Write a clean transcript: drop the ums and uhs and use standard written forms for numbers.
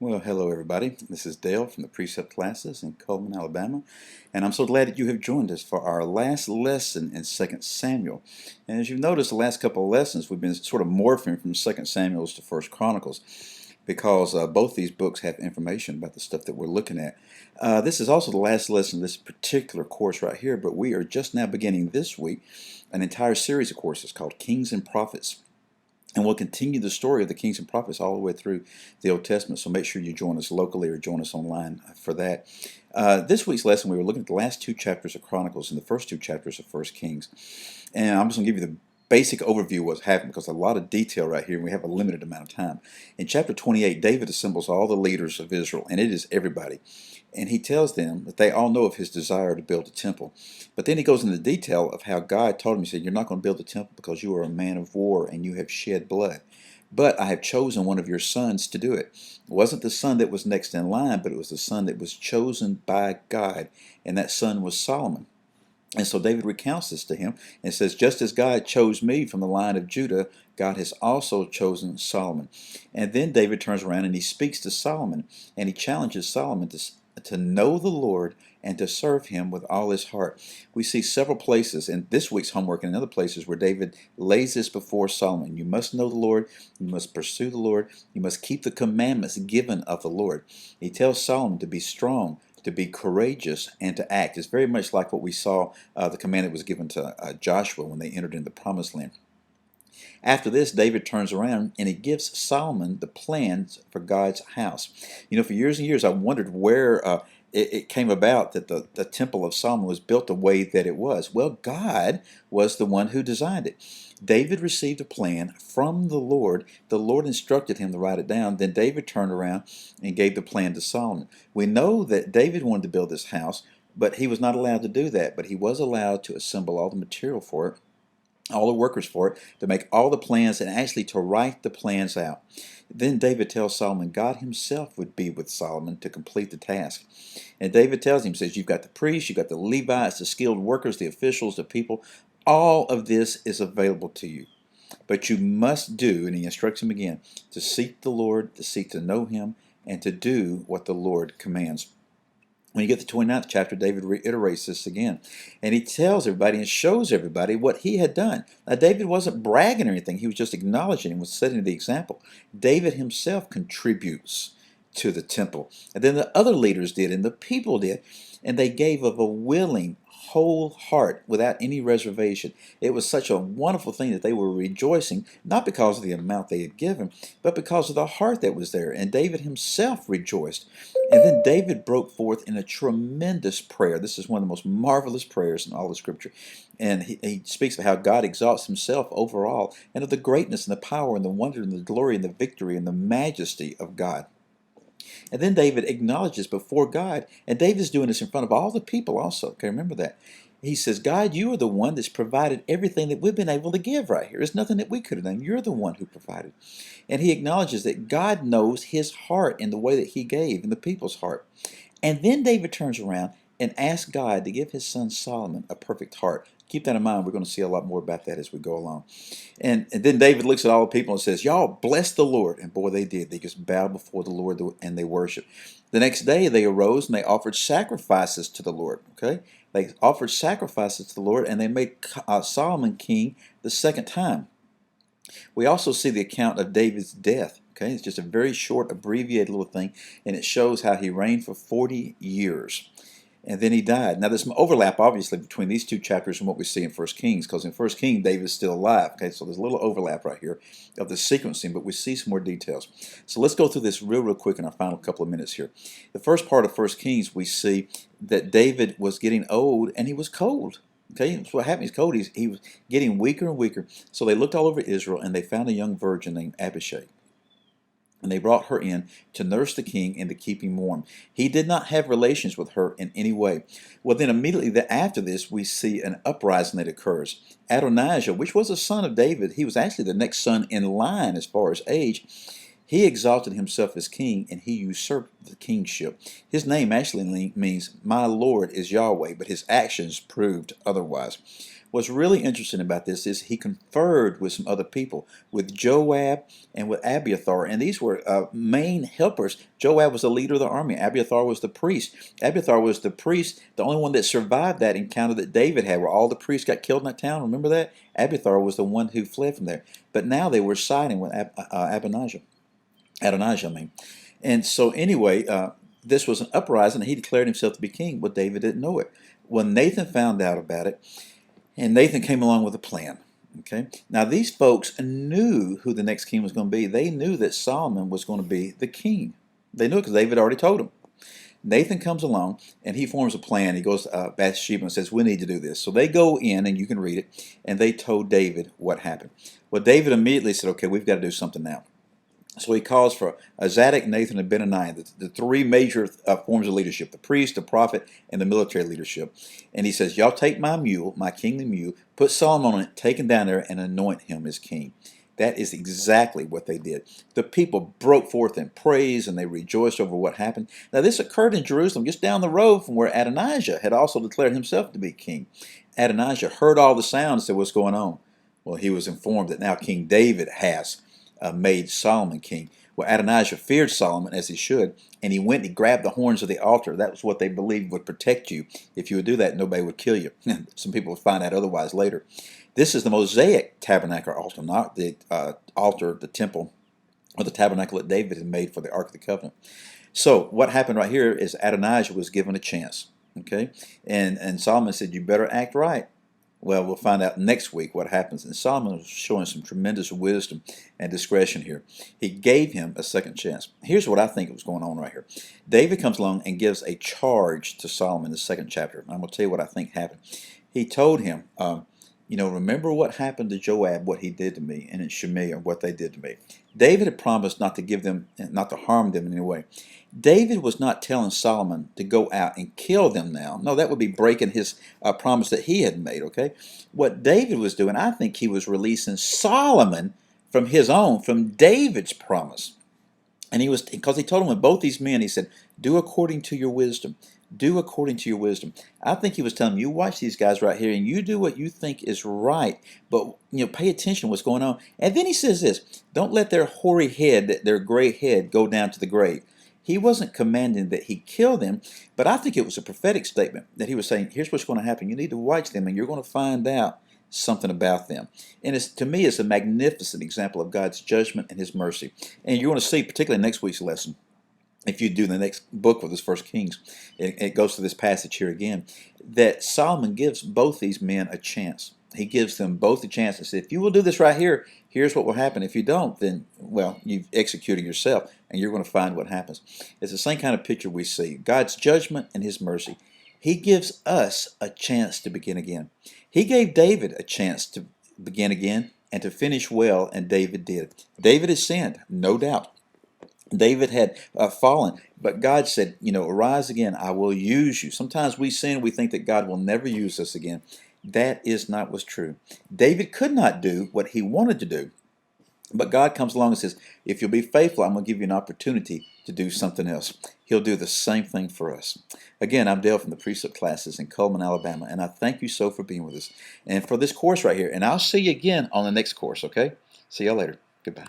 Well, hello everybody. This is Dale from the Precept classes in Cullman, Alabama, and I'm so glad that you have joined us for our last lesson in 2 Samuel. And as you've noticed, the last couple of lessons we've been sort of morphing from 2 Samuel to 1 Chronicles because both these books have information about the stuff that we're looking at. This is also the last lesson of this particular course right here, but we are just now beginning this week an entire series of courses called Kings and Prophets. And we'll continue the story of the kings and prophets all the way through the Old Testament. So make sure you join us locally or join us online for that. This week's lesson, we were looking at the last two chapters of Chronicles and the first two chapters of 1 Kings. And I'm just going to give you the basic overview of what's happened because a lot of detail right here and we have a limited amount of time. In chapter 28, David assembles all the leaders of Israel, and it is everybody. And he tells them that they all know of his desire to build a temple. But then he goes into detail of how God told him, he said, you're not going to build a temple because you are a man of war and you have shed blood. But I have chosen one of your sons to do it. It wasn't the son that was next in line, but it was the son that was chosen by God. And that son was Solomon. And so David recounts this to him and says, just as God chose me from the line of Judah, God has also chosen Solomon. And then David turns around and he speaks to Solomon, and he challenges Solomon to know the Lord and to serve him with all his heart. We see several places in this week's homework and in other places where David lays this before Solomon. You must know the Lord, you must pursue the Lord, you must keep the commandments given of the Lord. He tells Solomon to be strong, to be courageous, and to act. It's very much like what we saw the command that was given to Joshua when they entered into the promised land. After this, David turns around and he gives Solomon the plans for God's house. You know, for years and years, I wondered where it came about that the temple of Solomon was built the way that it was. Well, God was the one who designed it. David received a plan from the Lord. The Lord instructed him to write it down. Then David turned around and gave the plan to Solomon. We know that David wanted to build this house, but he was not allowed to do that. But he was allowed to assemble all the material for it, all the workers for it, to make all the plans and actually to write the plans out. Then David tells Solomon God himself would be with Solomon to complete the task. And David tells him, says, you've got the priests, you've got the Levites, the skilled workers, the officials, the people. All of this is available to you. But you must do, and he instructs him again, to seek the Lord, to seek to know him, and to do what the Lord commands. When you get to the 29th chapter, David reiterates this again. And he tells everybody and shows everybody what he had done. Now, David wasn't bragging or anything. He was just acknowledging and was setting the example. David himself contributes to the temple. And then the other leaders did, and the people did. And they gave of a willing, whole heart without any reservation. It was such a wonderful thing that they were rejoicing, not because of the amount they had given, but because of the heart that was there. And David himself rejoiced. And then David broke forth in a tremendous prayer. This is one of the most marvelous prayers in all of Scripture. And he speaks of how God exalts himself over all, and of the greatness and the power and the wonder and the glory and the victory and the majesty of God. And then David acknowledges before God, and David's doing this in front of all the people also. Okay, remember that. He says, God, you are the one that's provided everything that we've been able to give right here. There's nothing that we could have done. You're the one who provided. And he acknowledges that God knows his heart in the way that he gave in the people's heart. And then David turns around and asks God to give his son Solomon a perfect heart. Keep that in mind. We're going to see a lot more about that as we go along. And then David looks at all the people and says, y'all bless the Lord. And boy, they did. They just bowed before the Lord and they worshiped. The next day they arose and they offered sacrifices to the Lord. Okay, they offered sacrifices to the Lord, and they made Solomon king the second time. We also see the account of David's death. Okay, it's just a very short, abbreviated little thing, and it shows how he reigned for 40 years. And then he died. Now, there's some overlap, obviously, between these two chapters and what we see in 1 Kings, because in 1 Kings, David's still alive. Okay, so there's a little overlap right here of the sequencing, but we see some more details. So let's go through this real quick in our final couple of minutes here. The first part of 1 Kings, we see that David was getting old and he was cold. Okay, that's what happened. He's cold. He was getting weaker and weaker. So they looked all over Israel and they found a young virgin named Abishai. And they brought her in to nurse the king and to keep him warm. He did not have relations with her in any way. Well, then immediately after this, we see an uprising that occurs. Adonijah, which was a son of David, he was actually the next son in line as far as age. He exalted himself as king, and he usurped the kingship. His name actually means, my Lord is Yahweh, but his actions proved otherwise. What's really interesting about this is he conferred with some other people, with Joab and with Abiathar, and these were main helpers. Joab was the leader of the army. Abiathar was the priest. Abiathar was the priest, the only one that survived that encounter that David had, where all the priests got killed in that town. Remember that? Abiathar was the one who fled from there. But now they were siding with Adonijah, I mean. And so anyway, this was an uprising, and he declared himself to be king, but David didn't know it. When Nathan found out about it, and Nathan came along with a plan. Okay. Now these folks knew who the next king was going to be. They knew that Solomon was going to be the king. They knew it because David already told them. Nathan comes along and he forms a plan. He goes to Bathsheba and says, "We need to do this." So they go in, and you can read it, and they told David what happened. Well, David immediately said, "Okay, we've got to do something now." So he calls for Zadok, Nathan, and Benaniah, the three major forms of leadership, the priest, the prophet, and the military leadership. And he says, "Y'all take my mule, my kingly mule, put Solomon on it, take him down there, and anoint him as king." That is exactly what they did. The people broke forth in praise, and they rejoiced over what happened. Now this occurred in Jerusalem, just down the road from where Adonijah had also declared himself to be king. Adonijah heard all the sounds and said, "What's going on?" Well, he was informed that now King David has made Solomon king. Well, Adonijah feared Solomon, as he should, and he went and he grabbed the horns of the altar. That was what they believed would protect you. If you would do that, nobody would kill you. Some people would find out otherwise later. This is the Mosaic tabernacle altar, not the altar, the temple, or the tabernacle that David had made for the Ark of the Covenant. So what happened right here is Adonijah was given a chance. Okay, and Solomon said, "You better act right." Well, we'll find out next week what happens. And Solomon was showing some tremendous wisdom and discretion here. He gave him a second chance. Here's what I think was going on right here. David comes along and gives a charge to Solomon in the second chapter. I'm going to tell you what I think happened. He told him, remember what happened to Joab, what he did to me, and in Shimei, what they did to me. David had promised not to give them, not to harm them in any way. David was not telling Solomon to go out and kill them now. No, that would be breaking his promise that he had made, okay? What David was doing, I think he was releasing Solomon from David's promise. And he was, because he told him with both these men, he said, "Do according to your wisdom. Do according to your wisdom." I think he was telling him, you watch these guys right here, and you do what you think is right, but pay attention to what's going on. And then he says this, "Don't let their hoary head, their gray head, go down to the grave." He wasn't commanding that he kill them, but I think it was a prophetic statement that he was saying, here's what's going to happen. You need to watch them, and you're going to find out something about them. And to me, it's a magnificent example of God's judgment and his mercy. And you're going to see, particularly next week's lesson, if you do the next book with this First Kings, it goes to this passage here again, that Solomon gives both these men a chance. He gives them both a chance and says, if you will do this right here, here's what will happen. If you don't, then, well, you've executed yourself, and you're going to find what happens. It's the same kind of picture we see. God's judgment and his mercy. He gives us a chance to begin again. He gave David a chance to begin again and to finish well, and David did. David has sinned, no doubt. David had fallen, but God said, arise again, I will use you. Sometimes we sin, we think that God will never use us again. That is not what's true. David could not do what he wanted to do, but God comes along and says, if you'll be faithful, I'm going to give you an opportunity to do something else. He'll do the same thing for us. Again, I'm Dale from the Precept classes in Coleman, Alabama, and I thank you so for being with us and for this course right here. And I'll see you again on the next course, okay? See you later. Goodbye.